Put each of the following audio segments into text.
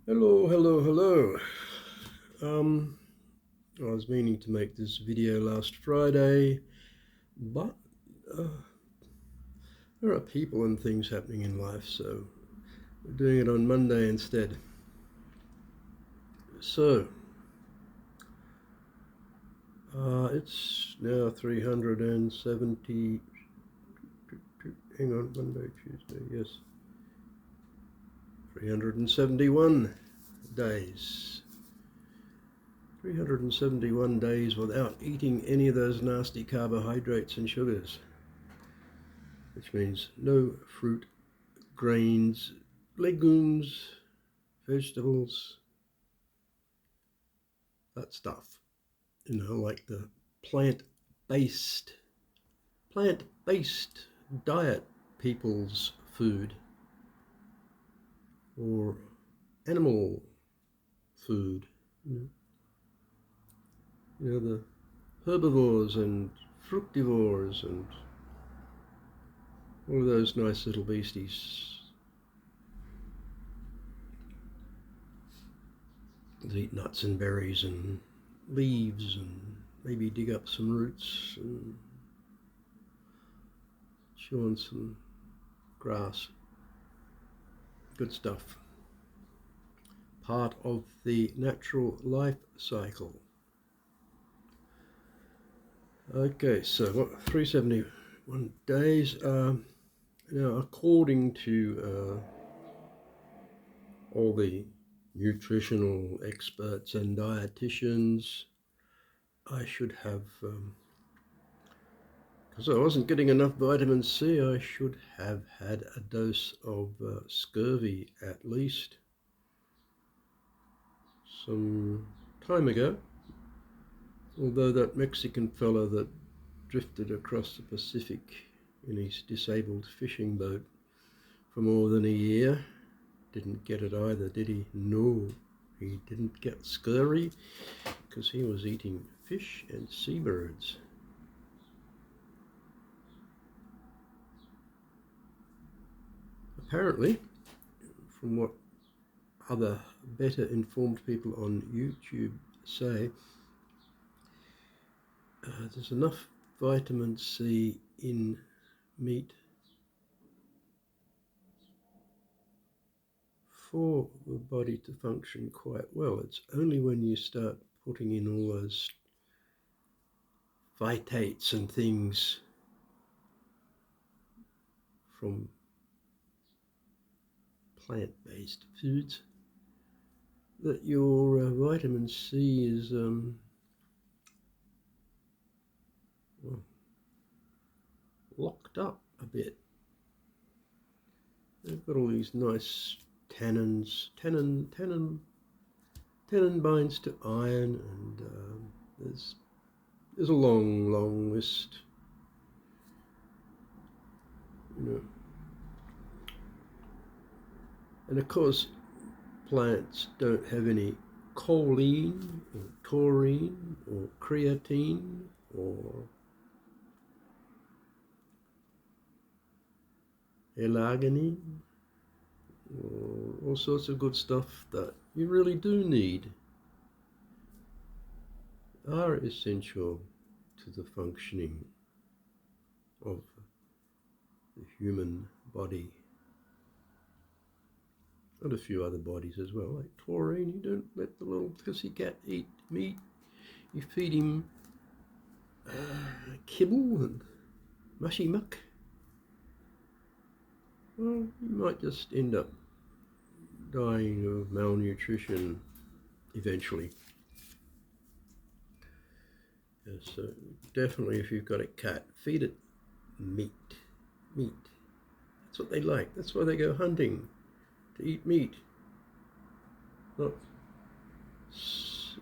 Hello, hello, hello. I was meaning to make this video last Friday, but uh, there are people and things happening in life, so we're doing it on Monday instead. So, it's now 370. Hang on, Monday, Tuesday, yes. 371 days. 371 days without eating any of those nasty carbohydrates and sugars, which means no fruit, grains, legumes, vegetables, that stuff. Like the plant-based plant-based diet people's food, or animal food. The herbivores and fructivores and all of those nice little beasties that eat nuts and berries and leaves and maybe dig up some roots and chew on some grass. Good stuff. Part of the natural life cycle. Okay, so what, 371 days. Now, according to all the nutritional experts and dietitians, I should have, because I wasn't getting enough vitamin C, I should have had a dose of scurvy at least some time ago. Although that Mexican fella that drifted across the Pacific in his disabled fishing boat for more than a year didn't get it either, did he? No, he didn't get scurvy because he was eating fish and seabirds. Apparently, from what other better informed people on YouTube say, there's enough vitamin C in meat for the body to function quite well. It's only when you start putting in all those phytates and things from plant-based foods that your vitamin C is well, locked up a bit. They've got all these nice tannins. Tannin binds to iron, and there's a long list. And of course, plants don't have any choline or taurine or creatine or L-arginine, all sorts of good stuff that you really do need, are essential to the functioning of the human body, and a few other bodies as well. Like taurine, you don't let the little pussycat eat meat. You feed him kibble and mushy muck. Well, you might just end up dying of malnutrition eventually. So definitely, if you've got a cat, feed it meat. That's what they like. That's why they go hunting, to eat meat. Not,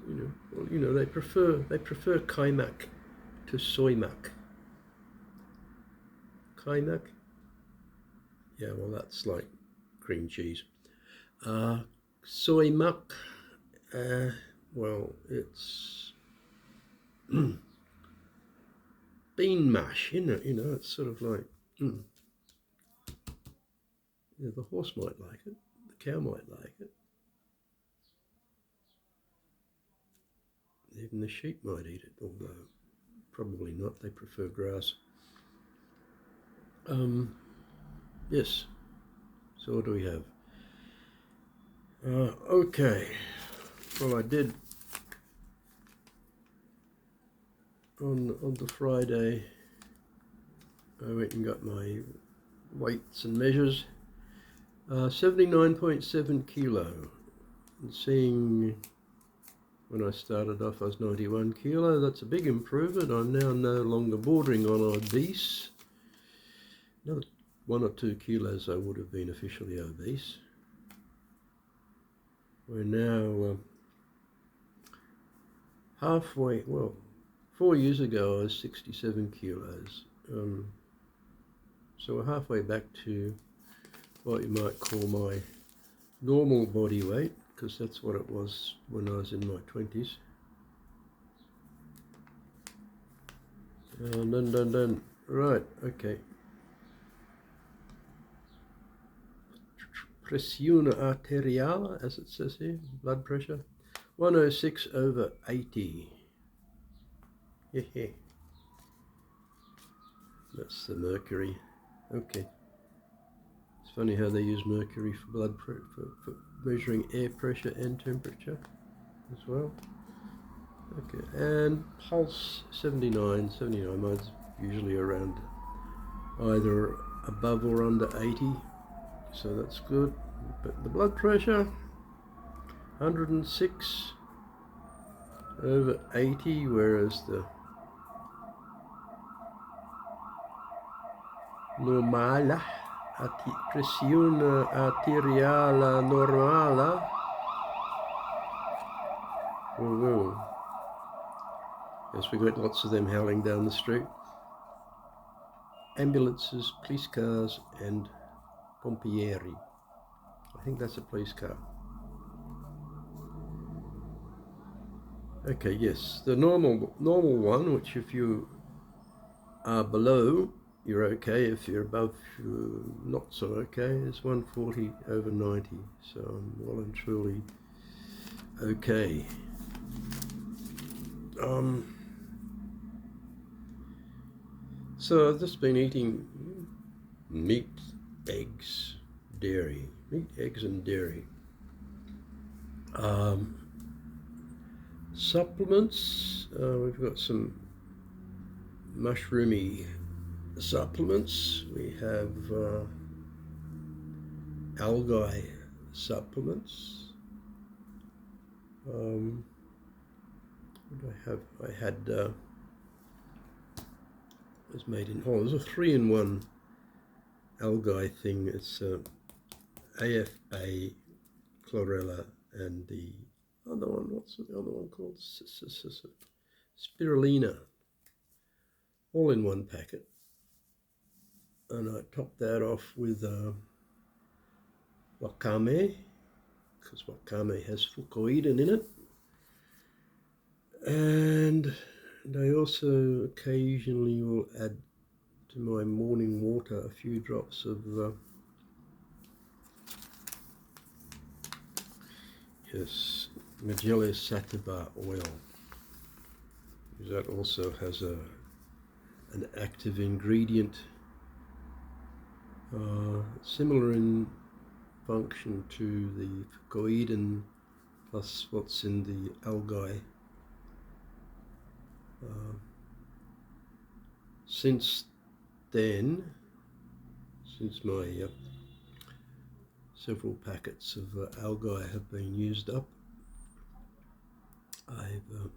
they prefer kaimak to soy muck. Kaimak? Yeah, well, that's like cream cheese. Soy muck, well, it's bean mash, it's sort of like, the horse might like it, the cow might like it, Even the sheep might eat it, although probably not. They prefer grass. Yes. So what do we have? Okay. Well, I did on the Friday. I went and got my weights and measures. 79.7 kilo. And seeing when I started off I was 91 kilo. That's a big improvement. I'm now no longer bordering on obese. Another 1 or 2 kilos I would have been officially obese. We're now halfway, well, 4 years ago I was 67 kilos. So we're halfway back to what you might call my normal body weight, because that's what it was when I was in my 20s. Done. Right, okay. Pressione arteriale, as it says here, blood pressure, 106/80. That's the mercury. Okay. It's funny how they use mercury for blood for measuring air pressure and temperature as well. Okay, and pulse 79. Mine's usually around either above or under 80, so that's good. But the blood pressure 106/80, whereas the normale pressione arteriale normale. Whoa. Yes, we got lots of them howling down the street. Ambulances, police cars, and pompieri. I think that's a police car. Okay, yes, the normal one, which if you are below, you're okay. If you're above, you're not so okay. It's 140/90, so I'm well and truly okay. So I've just been eating meat, eggs, dairy. Meat, eggs, and dairy. Supplements. We've got some mushroomy supplements. We have algae supplements. What do I have? I had it was made in there's a 3-in-1 algae thing. It's AFA, chlorella, and the other one. What's the other one called? Spirulina. All in one packet. And I topped that off with wakame, because wakame has fucoidin in it. And I also occasionally will add to my morning water a few drops of nigella sativa oil, because that also has an active ingredient similar in function to the fucoidin plus what's in the algae. Since my several packets of algae have been used up, I've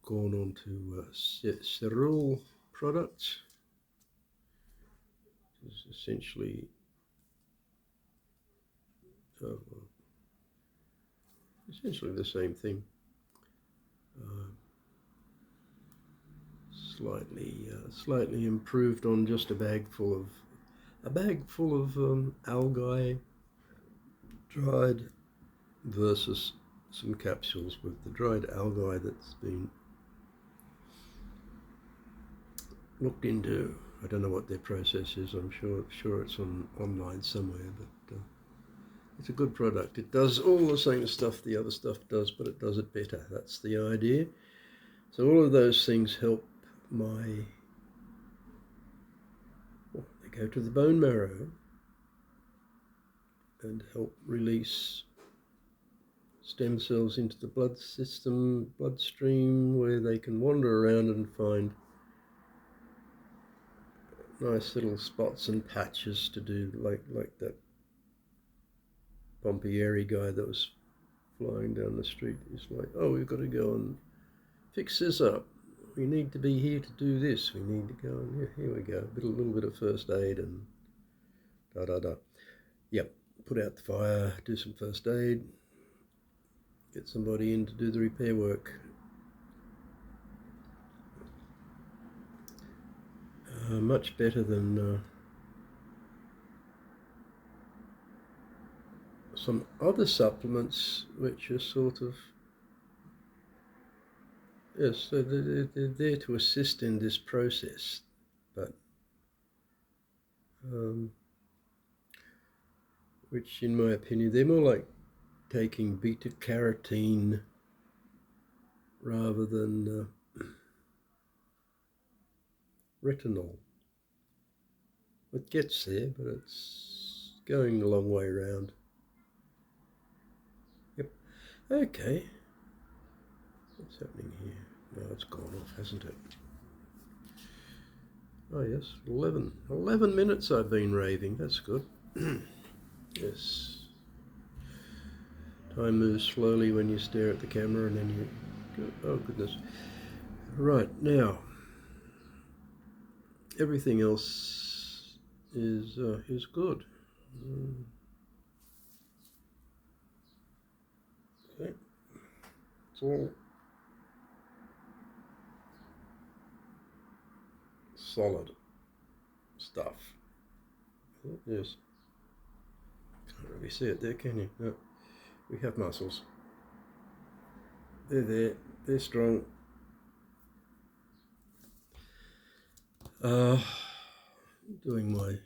gone on to cereal products. It's essentially the same thing. Slightly improved on just a bag full of algae, dried, versus some capsules with the dried algae that's been looked into. I don't know what their process is. I'm sure it's online somewhere, but It's a good product. It does all the same stuff the other stuff does, but it does it better. That's the idea. So all of those things help they go to the bone marrow and help release stem cells into the bloodstream, where they can wander around and find nice little spots and patches to do, like that Pompieri guy that was flying down the street. He's like, oh, we've got to go and fix this up. We need to be here to do this. We need to go and here we go. A little bit of first aid and da. Yep, put out the fire, do some first aid, get somebody in to do the repair work. Much better than some other supplements, which are sort of, yes, they're there to assist in this process, but which in my opinion, they're more like taking beta carotene rather than retinol. It gets there, but it's going a long way around. Yep. Okay. What's happening here? No, it's gone off, hasn't it? Oh yes, 11 minutes I've been raving. That's good. Yes. Time moves slowly when you stare at the camera, and then you go, oh goodness. Right, now everything else is good. Okay. It's all solid stuff. Yes. Can't really see it there, can you? No. We have muscles. They're there. They're strong. Doing my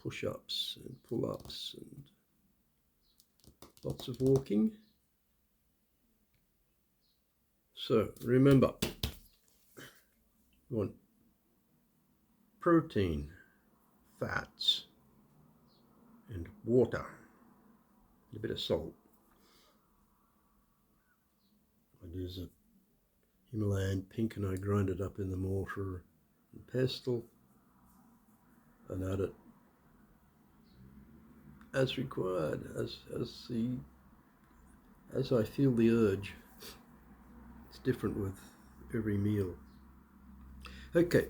push-ups and pull-ups and lots of walking. So remember, you want protein, fats, and water, and a bit of salt. I use a Himalayan pink and I grind it up in the mortar and pestle and add it as required, as I feel the urge. It's different with every meal. Okay,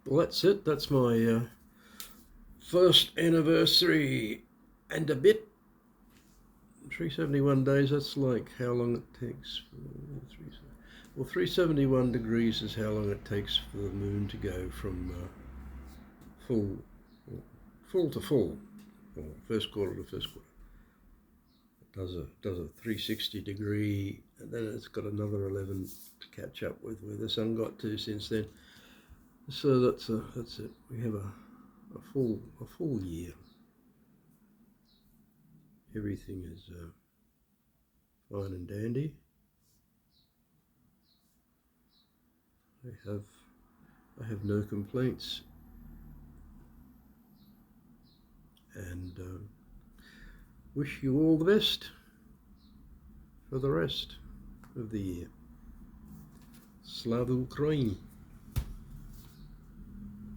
well that's it. That's my first anniversary and a bit. 371 days, that's like how long it takes. Well, 371 degrees is how long it takes for the moon to go from full to full, or first quarter to first quarter. It does a 360 degree, and then it's got another 11 to catch up with where the sun got to since then. So that's it. We have a full year. Everything is fine and dandy. I have no complaints, and wish you all the best for the rest of the year. Slava Ukraini.